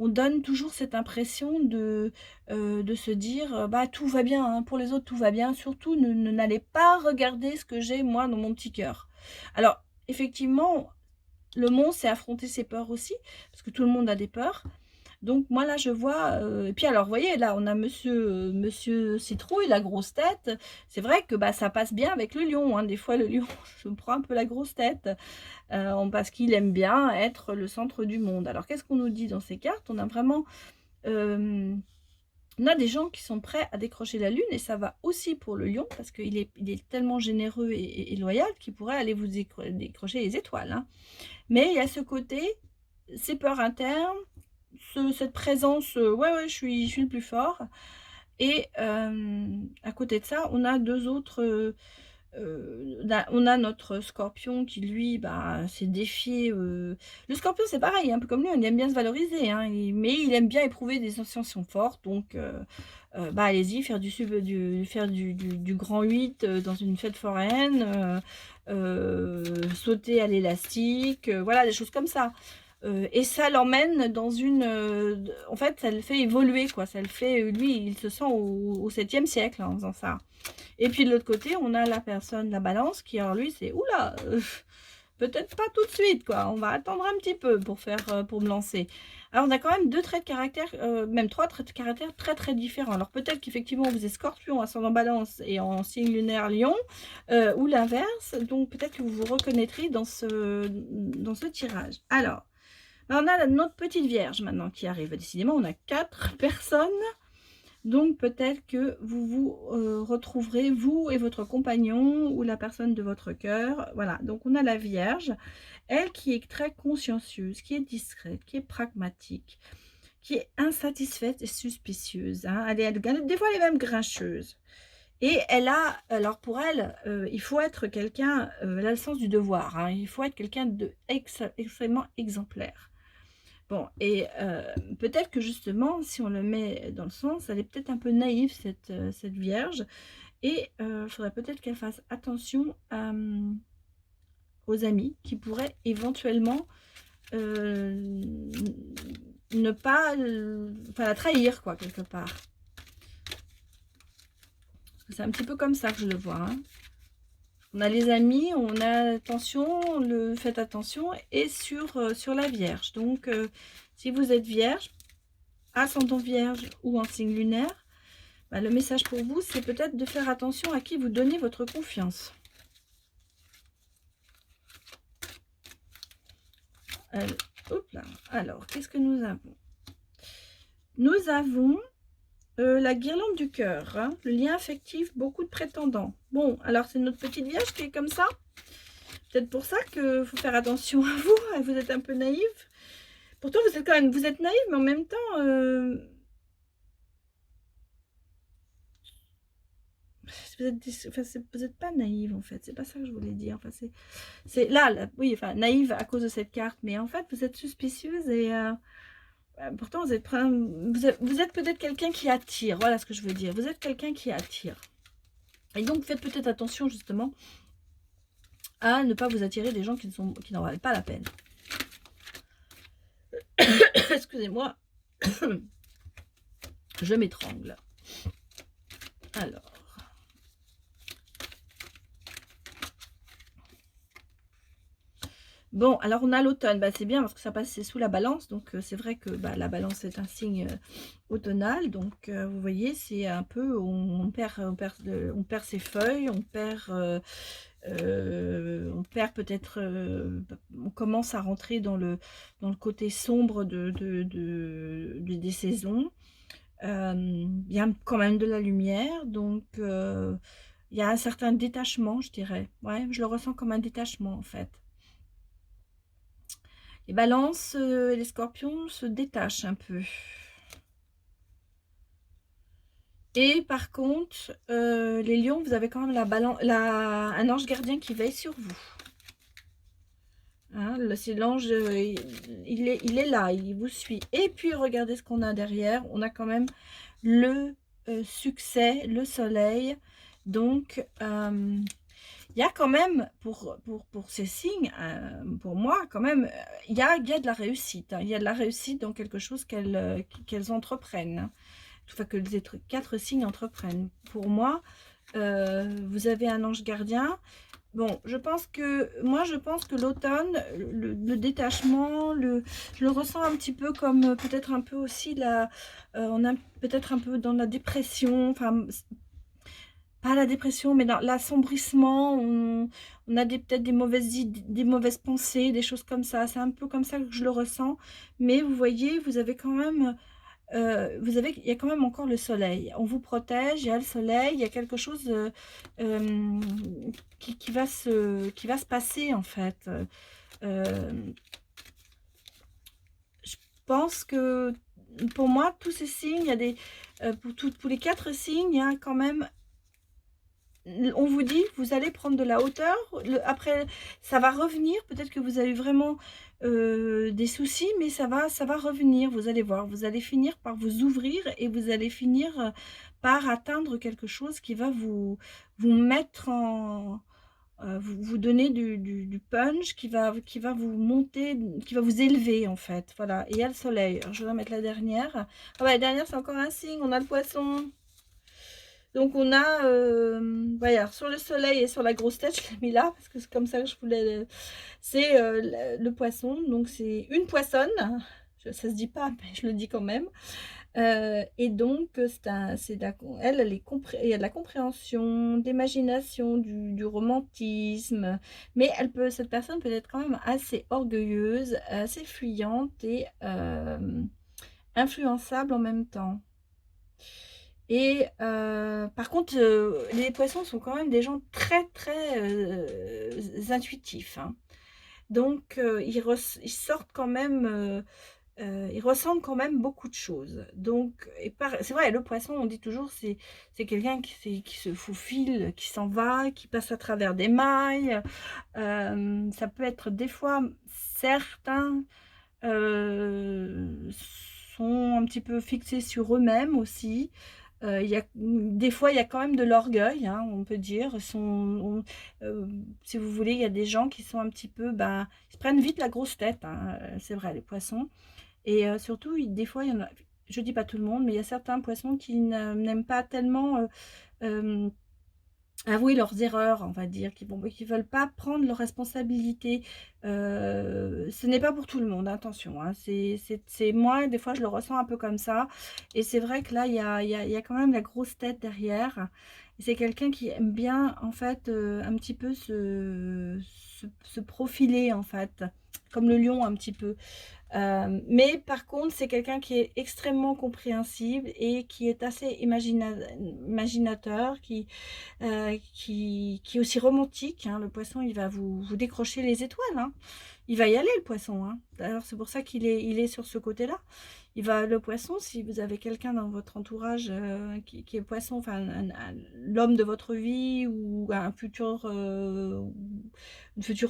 donne toujours cette impression de se dire, bah tout va bien, hein, pour les autres tout va bien, surtout n'allez pas regarder ce que j'ai moi dans mon petit cœur. Alors, effectivement, le monde, c'est affronter ses peurs aussi, parce que tout le monde a des peurs. Donc moi là je vois, et puis alors vous voyez là on a monsieur Citrouille, la grosse tête. C'est vrai que bah, ça passe bien avec le lion, hein. Des fois le lion se prend un peu la grosse tête, parce qu'il aime bien être le centre du monde. Alors qu'est-ce qu'on nous dit dans ces cartes? On a vraiment... on a des gens qui sont prêts à décrocher la lune, et ça va aussi pour le lion, parce qu'il est tellement généreux et loyal qu'il pourrait aller vous décrocher les étoiles. Hein. Mais il y a ce côté, ces peurs internes, cette présence, ouais, je suis le plus fort. Et à côté de ça, on a deux autres on a notre scorpion qui lui, bah, s'est défié, le scorpion c'est pareil, un peu comme lui, il aime bien se valoriser, hein, mais il aime bien éprouver des sensations fortes, donc bah, allez-y, faire du grand 8 dans une fête foraine, sauter à l'élastique, voilà, des choses comme ça. Et ça l'emmène dans une, en fait, ça le fait évoluer, quoi, ça le fait, lui, il se sent au 7e siècle, hein, en faisant ça. Et puis de l'autre côté, on a la personne, la balance, qui alors lui, c'est oula, peut-être pas tout de suite, quoi. On va attendre un petit peu pour me lancer. Alors on a quand même 2 traits de caractère, même 3 traits de caractère très très différents. Alors peut-être qu'effectivement vous êtes Scorpion, ascendant Balance et en signe lunaire Lion, ou l'inverse. Donc peut-être que vous vous reconnaîtrez dans ce tirage. Alors, on a notre petite Vierge maintenant qui arrive. Décidément, on a 4 personnes. Donc peut-être que vous vous retrouverez, vous et votre compagnon ou la personne de votre cœur. Voilà, donc on a la Vierge, elle qui est très consciencieuse, qui est discrète, qui est pragmatique, qui est insatisfaite et suspicieuse, hein. Des fois elle est même grincheuse. Et elle a, alors pour elle, il faut être quelqu'un, elle a le sens du devoir, hein, il faut être quelqu'un extrêmement exemplaire. Bon, et peut-être que justement, si on le met dans le sens, elle est peut-être un peu naïve, cette Vierge, et il faudrait peut-être qu'elle fasse attention aux amis qui pourraient éventuellement ne pas, enfin la trahir, quoi, quelque part. Parce que c'est un petit peu comme ça que je le vois, hein. On a les amis, on a attention, faites attention, et sur la Vierge. Donc, si vous êtes Vierge, ascendant Vierge ou en signe lunaire, bah, le message pour vous, c'est peut-être de faire attention à qui vous donnez votre confiance. Alors, qu'est-ce que nous avons? Nous avons la guirlande du cœur, hein, le lien affectif, beaucoup de prétendants. Bon, alors c'est notre petite Vierge qui est comme ça. Peut-être pour ça qu'il faut faire attention à vous. Vous êtes un peu naïf. Pourtant, vous êtes naïf, mais en même temps, vous n'êtes pas naïve, en fait. C'est pas ça que je voulais dire. Enfin, c'est là, oui, enfin, naïve à cause de cette carte. Mais en fait, vous êtes suspicieuse et pourtant, vous êtes peut-être quelqu'un qui attire. Voilà ce que je veux dire. Vous êtes quelqu'un qui attire. Et donc, faites peut-être attention, justement, à ne pas vous attirer des gens qui n'en valent pas la peine. Excusez-moi. Je m'étrangle. Alors. Bon, alors on a l'automne. Bah, c'est bien parce que ça passe sous la balance. Donc, c'est vrai que bah, la balance est un signe automnal. Donc, vous voyez, c'est un peu, on perd ses feuilles, on perd peut-être, on commence à rentrer dans le côté sombre des saisons. Il y a quand même de la lumière, donc il y a un certain détachement, je dirais. Ouais, je le ressens comme un détachement, en fait. Les balances et les scorpions se détachent un peu. Et par contre, les lions, vous avez quand même un ange gardien qui veille sur vous. Hein, c'est l'ange, il est là, il vous suit. Et puis, regardez ce qu'on a derrière. On a quand même le succès, le soleil. Donc, il y a quand même, pour ces signes, pour moi, quand même, il y a de la réussite. Hein. Il y a de la réussite dans quelque chose qu'elles entreprennent. Hein. Enfin, que les 4 signes entreprennent. Pour moi, vous avez un ange gardien. Bon, je pense que l'automne, le détachement, je le ressens un petit peu comme peut-être un peu aussi on a peut-être un peu dans la dépression, enfin, pas la dépression, mais dans l'assombrissement, on a peut-être des mauvaises idées, des mauvaises pensées, des choses comme ça. C'est un peu comme ça que je le ressens. Mais vous voyez, vous avez quand même, il y a quand même encore le soleil. On vous protège, il y a le soleil, il y a quelque chose qui va se passer en fait. Je pense que pour moi, tous ces signes, il y a pour les 4 signes, il y a quand même on vous dit, vous allez prendre de la hauteur. Après, ça va revenir. Peut-être que vous avez vraiment des soucis, mais ça va revenir. Vous allez voir, vous allez finir par vous ouvrir et vous allez finir par atteindre quelque chose qui va vous mettre en... vous donner du punch qui va vous monter, qui va vous élever en fait. Voilà, et il y a le soleil. Alors, je vais mettre la dernière. Ah bah, la dernière, c'est encore un signe. On a le poisson. Donc on a, voilà, sur le soleil et sur la grosse tête, je l'ai mis là, parce que c'est comme ça que je voulais, c'est le poisson, donc c'est une poissonne, ça se dit pas, mais je le dis quand même, et donc il y a de la compréhension, de l'imagination, du romantisme, mais cette personne peut être quand même assez orgueilleuse, assez fuyante et influençable en même temps. Et par contre, les poissons sont quand même des gens très très intuitifs, hein. Donc ils sortent quand même, ils ressentent quand même beaucoup de choses. Donc c'est vrai, le poisson, on dit toujours, c'est quelqu'un qui se faufile, qui s'en va, qui passe à travers des mailles. Ça peut être des fois, certains sont un petit peu fixés sur eux-mêmes aussi. Des fois, il y a quand même de l'orgueil, hein, on peut dire. Si vous voulez, il y a des gens qui sont un petit peu... Ben, ils se prennent vite la grosse tête, hein, c'est vrai, les poissons. Et surtout, des fois, il y en a... Je dis pas tout le monde, mais il y a certains poissons qui n'aiment pas tellement... avouer leurs erreurs, on va dire, qui veulent pas prendre leurs responsabilités. Ce n'est pas pour tout le monde, attention, hein. C'est moi, des fois, je le ressens un peu comme ça. Et c'est vrai que là, il y a quand même la grosse tête derrière. C'est quelqu'un qui aime bien, en fait, un petit peu se profiler, en fait, comme le lion, un petit peu. Mais par contre, c'est quelqu'un qui est extrêmement compréhensible et qui est assez imaginateur, qui est aussi romantique, hein. Le poisson, il va vous décrocher les étoiles, hein. Il va y aller, le poisson, hein. D'ailleurs, c'est pour ça il est sur ce côté-là. Le poisson, si vous avez quelqu'un dans votre entourage qui est poisson, enfin l'homme de votre vie ou une future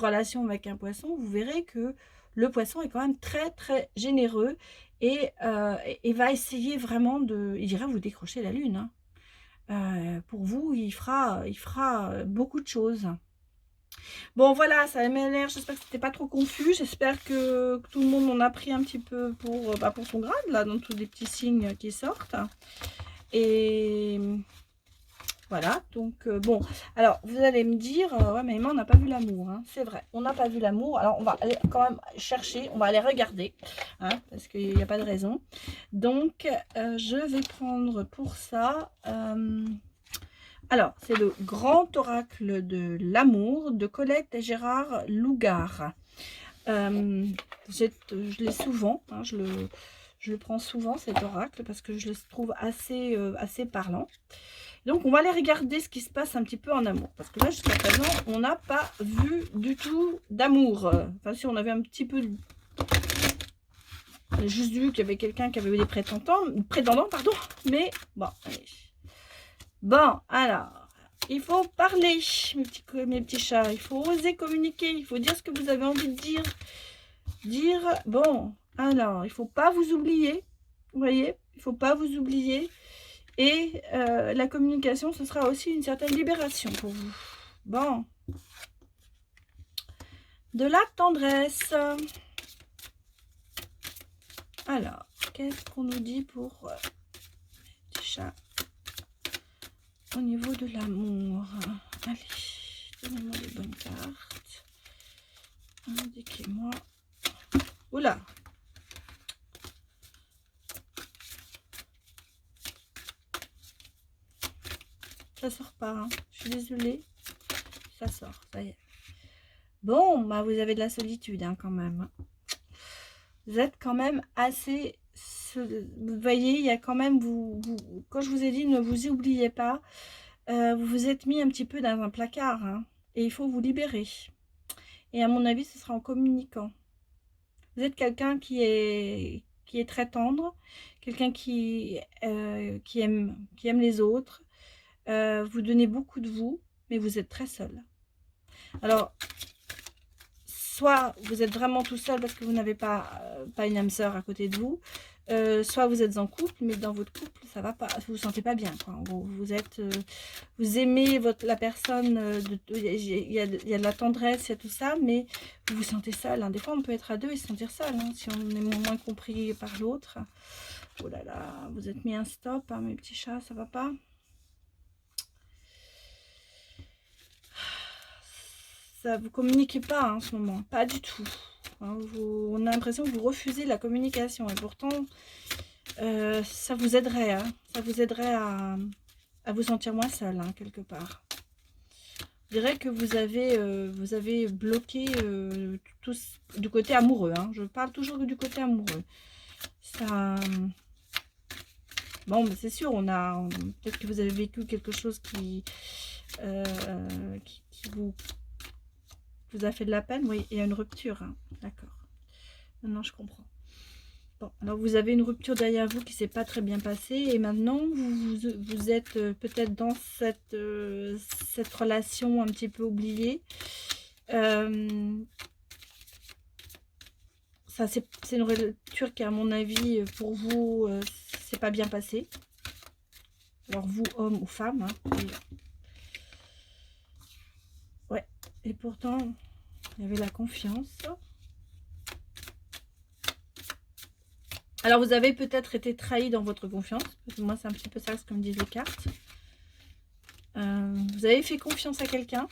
relation avec un poisson, vous verrez que le poisson est quand même très très généreux et va essayer vraiment il irait vous décrocher la lune, hein. Pour vous, il fera beaucoup de choses. Bon, voilà, ça m'a l'air, j'espère que c'était pas trop confus, j'espère que tout le monde en a pris un petit peu pour son grade, là, dans tous les petits signes qui sortent. Et voilà, donc bon, alors vous allez me dire, ouais, mais Emma, on n'a pas vu l'amour, hein. C'est vrai, on n'a pas vu l'amour, alors on va aller quand même chercher, on va aller regarder, hein, parce qu'il n'y a pas de raison. Donc, je vais prendre pour ça... alors, c'est le grand oracle de l'amour de Colette et Gérard Lougard. Je l'ai souvent, hein, je le prends souvent, cet oracle, parce que je le trouve assez parlant. Donc, on va aller regarder ce qui se passe un petit peu en amour. Parce que là, jusqu'à présent, on n'a pas vu du tout d'amour. Enfin, si on avait un petit peu... J'ai juste vu qu'il y avait quelqu'un qui avait eu des prétendants, pardon. Mais, bon, allez. Bon, alors, il faut parler, mes petits chats. Il faut oser communiquer. Il faut dire ce que vous avez envie de dire. Bon, alors, il faut pas vous oublier. Vous voyez, il faut pas vous oublier. Et la communication, ce sera aussi une certaine libération pour vous. Bon. De la tendresse. Alors, qu'est-ce qu'on nous dit pour les petits chats au niveau de l'amour? Allez, donnez-moi les bonnes cartes. Indiquez-moi. Oula! Ça sort pas, hein. Je suis désolée. Ça sort, ça y est. Bon, bah vous avez de la solitude, hein, quand même. Vous êtes quand même assez... Vous voyez, il y a quand même... quand je vous ai dit, ne vous oubliez pas, vous vous êtes mis un petit peu dans un placard, hein, et il faut vous libérer. Et à mon avis, ce sera en communiquant. Vous êtes quelqu'un qui est très tendre, quelqu'un qui aime les autres, Vous donnez beaucoup de vous, mais vous êtes très seul. Alors, soit vous êtes vraiment tout seul parce que vous n'avez pas une âme sœur à côté de vous, soit vous êtes en couple, mais dans votre couple, ça va pas, vous vous sentez pas bien, quoi. Vous aimez la personne, il y a de la tendresse, il y a tout ça, mais vous vous sentez seul, hein. Des fois, on peut être à deux et se sentir seul, hein, si on est moins compris par l'autre. Oh là là, vous êtes mis un stop, hein, mes petits chats, ça va pas? Ça, vous communiquez pas, hein, en ce moment, pas du tout. Hein, on a l'impression que vous refusez la communication, et pourtant, ça vous aiderait, hein, ça vous aiderait à vous sentir moins seul, hein, quelque part. Je dirais que vous avez bloqué tout du côté amoureux, hein. Je parle toujours du côté amoureux. Ça, bon, mais c'est sûr, peut-être que vous avez vécu quelque chose euh, qui vous a fait de la peine. Oui, il y a une rupture, hein. D'accord. Maintenant, je comprends. Bon, alors vous avez une rupture derrière vous qui s'est pas très bien passée et maintenant vous êtes peut-être dans cette relation un petit peu oubliée. Ça, c'est une rupture qui, à mon avis, pour vous, c'est pas bien passé. Alors vous, homme ou femme, hein, ouais. Et pourtant, il y avait la confiance. Alors, vous avez peut-être été trahi dans votre confiance. Parce que moi, c'est un petit peu ça, ce que me disent les cartes. Vous avez fait confiance à quelqu'un.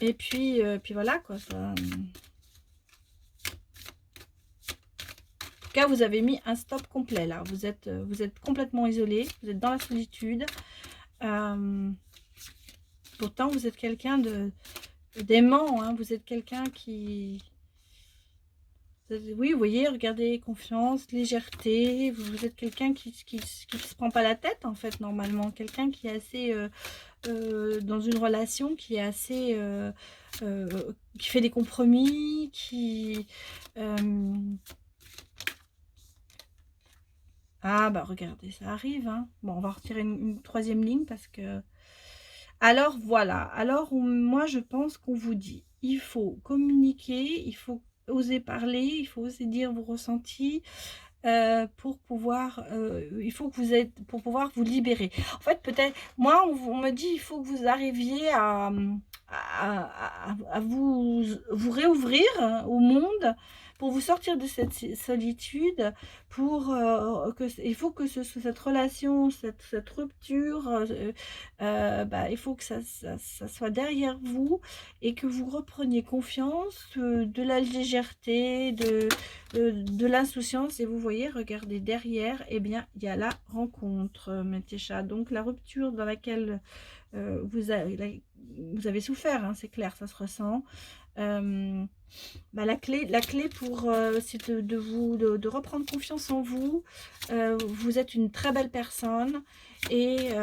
Et puis voilà, quoi. Ça... En tout cas, vous avez mis un stop complet, là. Vous êtes complètement isolé. Vous êtes dans la solitude. Pourtant, vous êtes quelqu'un d'aimant. Hein. Vous êtes quelqu'un qui... Oui, vous voyez, regardez, confiance, légèreté. Vous êtes quelqu'un qui se prend pas la tête, en fait, normalement. Quelqu'un qui est assez... dans une relation qui est assez... qui fait des compromis, qui... Ah, bah regardez, ça arrive. Hein. Bon, on va retirer une troisième ligne parce que... Alors, voilà. Alors, moi, je pense qu'on vous dit, il faut communiquer, il faut oser parler, il faut oser dire vos ressentis pour pouvoir, il faut que vous êtes, pour pouvoir vous libérer. En fait, peut-être, moi, on me dit, il faut que vous arriviez à vous réouvrir au monde pour vous sortir de cette solitude, il faut que cette relation, cette rupture, bah, il faut que ça soit derrière vous et que vous repreniez confiance, de la légèreté, de l'insouciance. Et vous voyez, regardez derrière, eh bien, il y a la rencontre, mes petits chats. Donc, la rupture dans laquelle vous avez souffert, hein, c'est clair, ça se ressent. Bah, la clé pour c'est de reprendre confiance en vous. Vous êtes une très belle personne et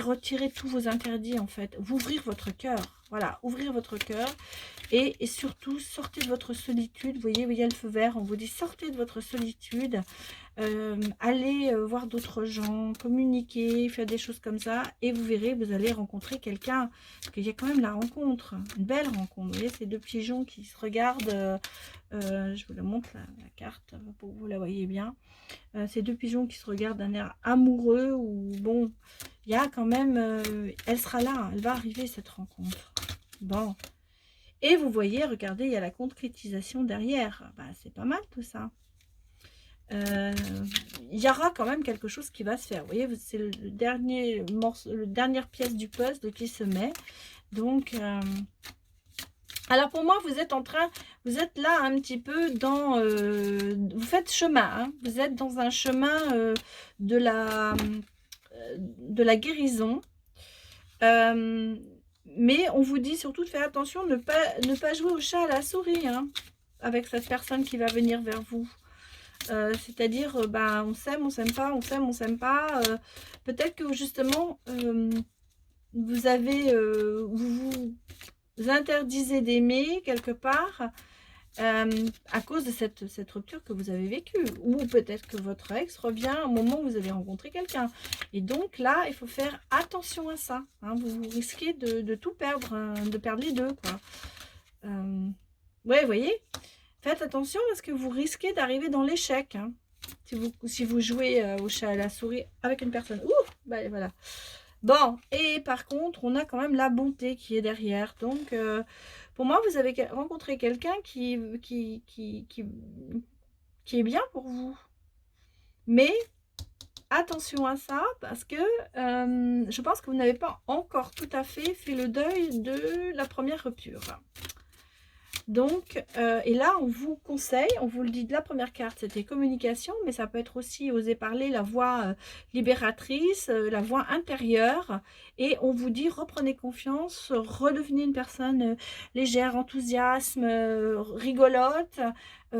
retirer tous vos interdits, en fait. Vous ouvrir votre cœur, voilà, ouvrir votre cœur et surtout sortez de votre solitude. Vous voyez, il y a le feu vert, on vous dit sortez de votre solitude. Allez voir d'autres gens, communiquer, faire des choses comme ça, et vous verrez, vous allez rencontrer quelqu'un, parce qu'il y a quand même la rencontre, une belle rencontre. Vous voyez, ces deux pigeons qui se regardent, je vous la montre, la carte, pour que vous la voyez bien. Ces deux pigeons qui se regardent d'un air amoureux, ou bon, il y a quand même, elle sera là, elle va arriver cette rencontre. Bon, et vous voyez, regardez, il y a la concrétisation derrière. Bah, c'est pas mal tout ça. Il y aura quand même quelque chose qui va se faire. Vous voyez, c'est le dernier morceau, la dernière pièce du puzzle qui se met. Donc, alors pour moi, vous êtes là un petit peu dans, vous faites chemin. Hein, vous êtes dans un chemin de la guérison. Mais on vous dit surtout de faire attention, ne pas jouer au chat à la souris, hein, avec cette personne qui va venir vers vous. C'est-à-dire, bah, on s'aime pas, on s'aime pas. Peut-être que justement, vous avez, vous interdisez d'aimer quelque part. à cause de cette rupture que vous avez vécue. Ou peut-être que votre ex revient au moment où vous avez rencontré quelqu'un. Et donc là, il faut faire attention à ça. Hein. Vous risquez de tout perdre, de perdre les deux, quoi. Ouais, vous voyez, faites attention parce que vous risquez d'arriver dans l'échec. Hein. Si vous jouez au chat à la souris avec une personne. Ouh, bah voilà. Bon, et par contre, on a quand même la bonté qui est derrière. Donc, pour moi, vous avez rencontré quelqu'un qui est bien pour vous. Mais attention à ça, parce que je pense que vous n'avez pas encore tout à fait le deuil de la première rupture. Donc, et là, on vous conseille, on vous le dit de la première carte, c'était communication, mais ça peut être aussi oser parler, la voix libératrice, la voix intérieure. Et on vous dit, reprenez confiance, redevenez une personne légère, enthousiasme, rigolote.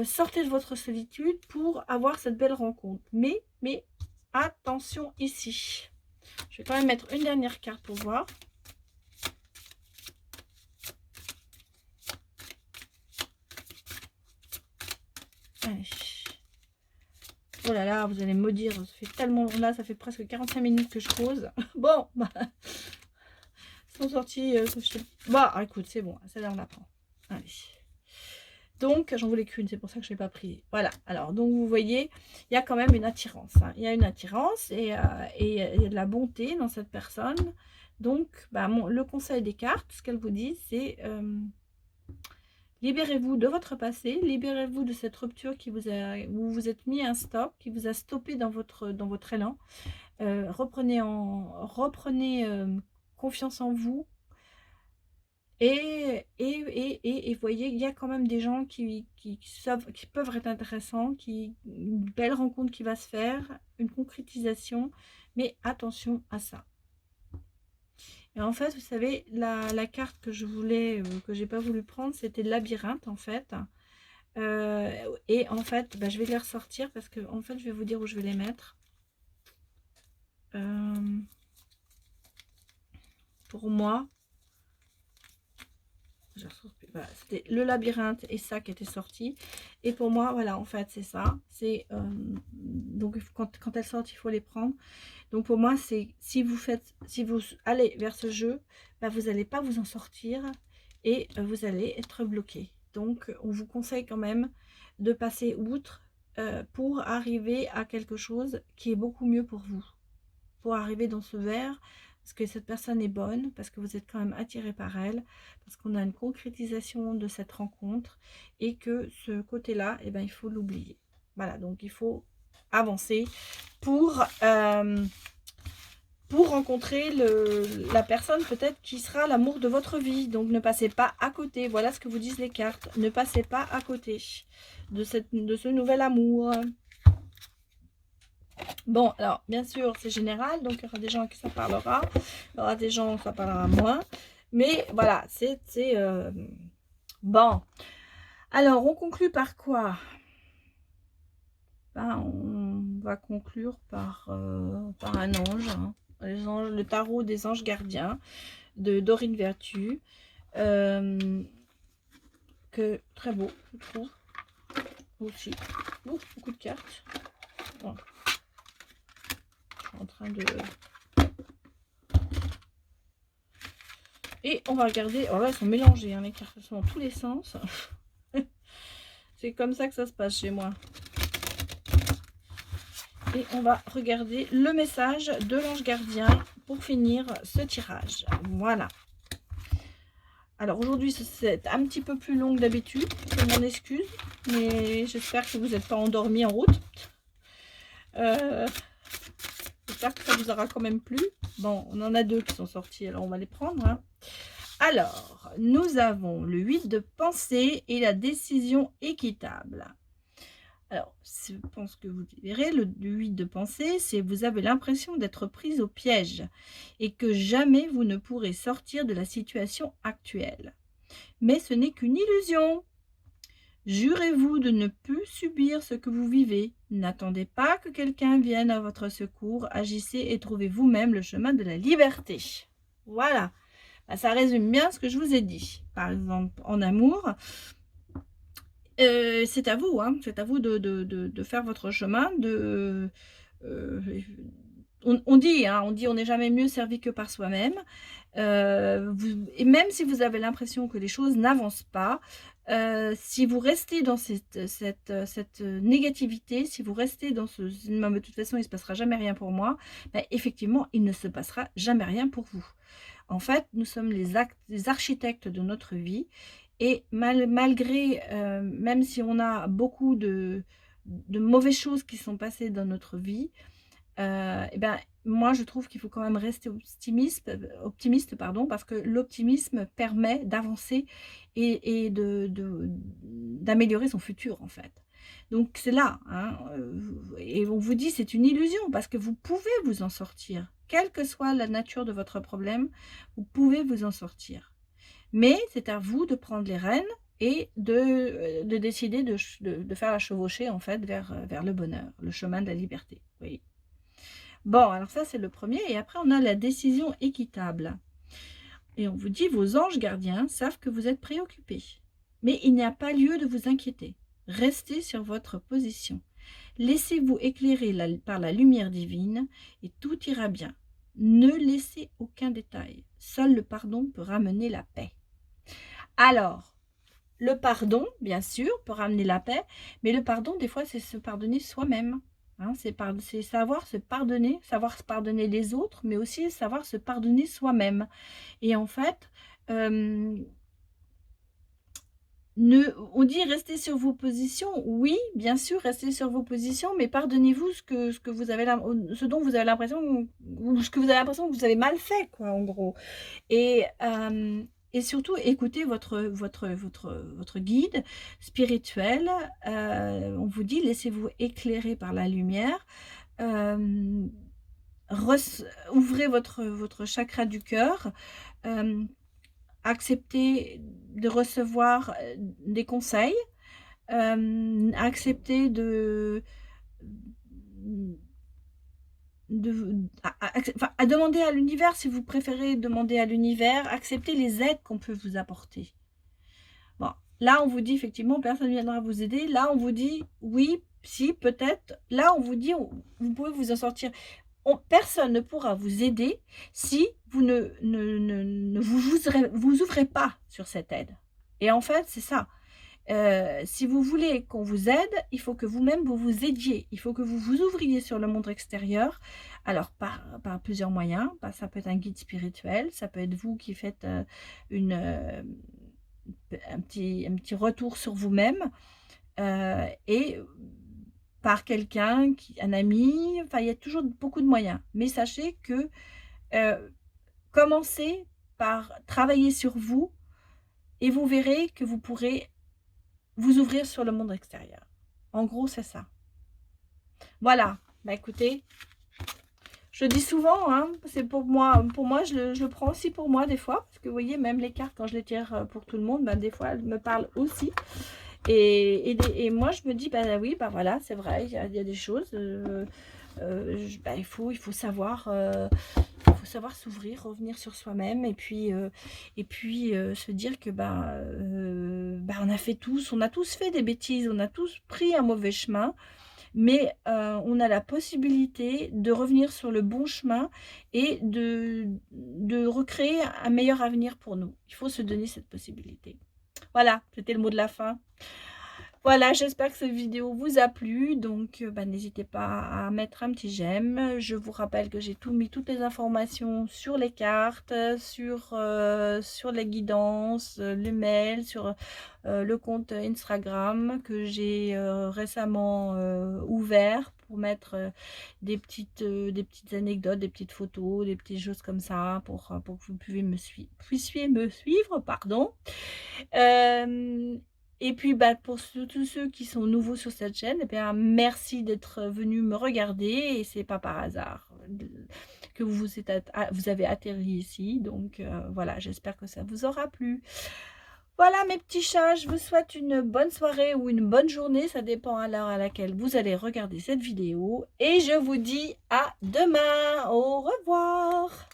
Sortez de votre solitude pour avoir cette belle rencontre. Mais attention ici. Je vais quand même mettre une dernière carte pour voir. Allez. Oh là là, vous allez me maudire, ça fait tellement là, ça fait presque 45 minutes que je cause. Bon, bah, sont sortis. Bah, écoute, c'est bon, celle-là on la prend. Allez. Donc, j'en voulais qu'une, c'est pour ça que je n'ai pas pris. Voilà, alors, donc vous voyez, il y a quand même une attirance. Hein. Il y a une attirance et il y a de la bonté dans cette personne. Donc, bah, le conseil des cartes, ce qu'elles vous disent, c'est libérez-vous de votre passé, libérez-vous de cette rupture qui vous a, où vous vous êtes mis un stop, qui vous a stoppé dans votre élan. Reprenez confiance en vous. Et voyez, il y a quand même des gens qui peuvent être intéressants, une belle rencontre qui va se faire, une concrétisation, mais attention à ça. Et en fait, vous savez, la carte que je voulais, que j'ai pas voulu prendre, c'était le labyrinthe en fait. Et en fait, bah, je vais les ressortir parce que en fait, je vais vous dire où je vais les mettre. Pour moi, voilà, c'était le labyrinthe et ça qui était sorti. Et pour moi, voilà, en fait, c'est ça. C'est donc quand elles sortent, il faut les prendre. Donc pour moi, c'est si vous allez vers ce jeu, bah, vous n'allez pas vous en sortir et vous allez être bloqué. Donc on vous conseille quand même de passer outre pour arriver à quelque chose qui est beaucoup mieux pour vous. Pour arriver dans ce verre, parce que cette personne est bonne, parce que vous êtes quand même attiré par elle, parce qu'on a une concrétisation de cette rencontre et que ce côté-là, eh ben, il faut l'oublier. Voilà, donc il faut avancer pour rencontrer la personne peut-être qui sera l'amour de votre vie. Donc ne passez pas à côté. Voilà ce que vous disent les cartes. Ne passez pas à côté de ce nouvel amour. Bon, alors, bien sûr, c'est général, donc il y aura des gens à qui ça parlera, il y aura des gens où ça parlera moins, mais voilà, c'est bon. Alors, on conclut par quoi? Ben, on va conclure par un ange, hein. Le tarot des anges gardiens de Dorine Vertu, que très beau, je trouve, aussi. Beaucoup de cartes. Bon. En train de... Et on va regarder... Oh là, elles sont mélangées, hein, les cartes sont dans tous les sens. C'est comme ça que ça se passe chez moi. Et on va regarder le message de l'ange gardien pour finir ce tirage. Voilà. Alors aujourd'hui, c'est un petit peu plus long que d'habitude. C'est mon excuse. Mais j'espère que vous n'êtes pas endormis en route. J'espère que ça vous aura quand même plu. Bon, on en a deux qui sont sortis, alors on va les prendre. Hein. Alors, nous avons le 8 de pensée et la décision équitable. Alors, je pense que vous verrez, le 8 de pensée, c'est vous avez l'impression d'être prise au piège et que jamais vous ne pourrez sortir de la situation actuelle. Mais ce n'est qu'une illusion. Jurez-vous de ne plus subir ce que vous vivez. N'attendez pas que quelqu'un vienne à votre secours. Agissez et trouvez vous-même le chemin de la liberté. Voilà. Ça résume bien ce que je vous ai dit. Par exemple, en amour, C'est à vous, hein, c'est à vous de faire votre chemin, heu, on dit, hein, on n'est jamais mieux servi que par soi-même. Vous et même si vous avez l'impression que les choses n'avancent pas, si vous restez dans cette négativité, si vous restez dans ce: «Non mais de toute façon il ne se passera jamais rien pour moi», bah, effectivement, il ne se passera jamais rien pour vous. En fait, nous sommes les architectes de notre vie et malgré, même si on a beaucoup de mauvaises choses qui sont passées dans notre vie, et ben, moi je trouve qu'il faut quand même rester optimiste pardon, parce que l'optimisme permet d'avancer et d'améliorer son futur, en fait. Donc c'est là, hein, et on vous dit: «C'est une illusion» parce que vous pouvez vous en sortir. Quelle que soit la nature de votre problème, vous pouvez vous en sortir. Mais c'est à vous de prendre les rênes et de décider de faire la chevauchée, en fait, vers le bonheur, le chemin de la liberté. Oui. Bon, alors ça, c'est le premier et après on a la décision équitable et on vous dit: «Vos anges gardiens savent que vous êtes préoccupés, mais il n'y a pas lieu de vous inquiéter. Restez sur votre position. Laissez-vous éclairer par la lumière divine et tout ira bien. Ne laissez aucun détail. Seul le pardon peut ramener la paix». Alors, le pardon, bien sûr, peut ramener la paix, mais le pardon, des fois, c'est se pardonner soi-même. Hein, c'est savoir se pardonner les autres, mais aussi savoir se pardonner soi-même. Et en fait, on dit rester sur vos positions. Oui, bien sûr, restez sur vos positions, mais pardonnez-vous ce dont vous avez l'impression, ou ce que vous avez l'impression que vous avez mal fait, quoi, en gros. Et, surtout, écoutez votre guide spirituel. On vous dit: «Laissez-vous éclairer par la lumière». Hem, ouvrez votre chakra du cœur. Hem, acceptez de recevoir, des conseils. Acceptez à demander à l'univers, si vous préférez demander à l'univers, acceptez les aides qu'on peut vous apporter. Bon, là, on vous dit effectivement, personne ne viendra vous aider. Là, on vous dit, oui, si, peut-être. Là, on vous dit, vous pouvez vous en sortir. Personne ne pourra vous aider si vous ne vous ouvrez pas sur cette aide. Et en fait, c'est ça. Si vous voulez qu'on vous aide, il faut que vous-même vous vous aidiez. Il faut que vous vous ouvriez sur le monde extérieur. Alors par plusieurs moyens. Bah, ça peut être un guide spirituel, ça peut être vous qui faites, un petit retour sur vous-même, et par quelqu'un un ami, enfin il y a toujours beaucoup de moyens. Mais sachez que, commencez par travailler sur vous et vous verrez que vous pourrez vous ouvrir sur le monde extérieur. En gros, c'est ça. Voilà, bah, écoutez, je le dis souvent, hein, c'est pour moi, je le prends aussi pour moi des fois, parce que vous voyez, même les cartes, quand je les tire pour tout le monde, bah, des fois, elles me parlent aussi. Et moi, je me dis, bah oui, bah voilà, c'est vrai, il y a des choses, bah, il faut savoir, s'ouvrir, revenir sur soi-même et puis, se dire que bah, on a tous fait des bêtises, on a tous pris un mauvais chemin, mais on a la possibilité de revenir sur le bon chemin et de recréer un meilleur avenir pour nous. Il faut se donner cette possibilité. Voilà, c'était le mot de la fin. Voilà, j'espère que cette vidéo vous a plu, donc bah, n'hésitez pas à mettre un petit j'aime. Je vous rappelle que j'ai mis toutes les informations sur les cartes, sur les guidances, le mail, sur le compte Instagram que j'ai récemment ouvert pour mettre des petites anecdotes, des petites photos, des petites choses comme ça pour que vous puissiez me suivre, pardon. Et puis, bah, pour tous ceux qui sont nouveaux sur cette chaîne, eh bien, merci d'être venus me regarder et c'est pas par hasard que vous avez atterri ici. Donc, voilà, j'espère que ça vous aura plu. Voilà mes petits chats, je vous souhaite une bonne soirée ou une bonne journée, ça dépend à l'heure à laquelle vous allez regarder cette vidéo. Et je vous dis à demain, au revoir.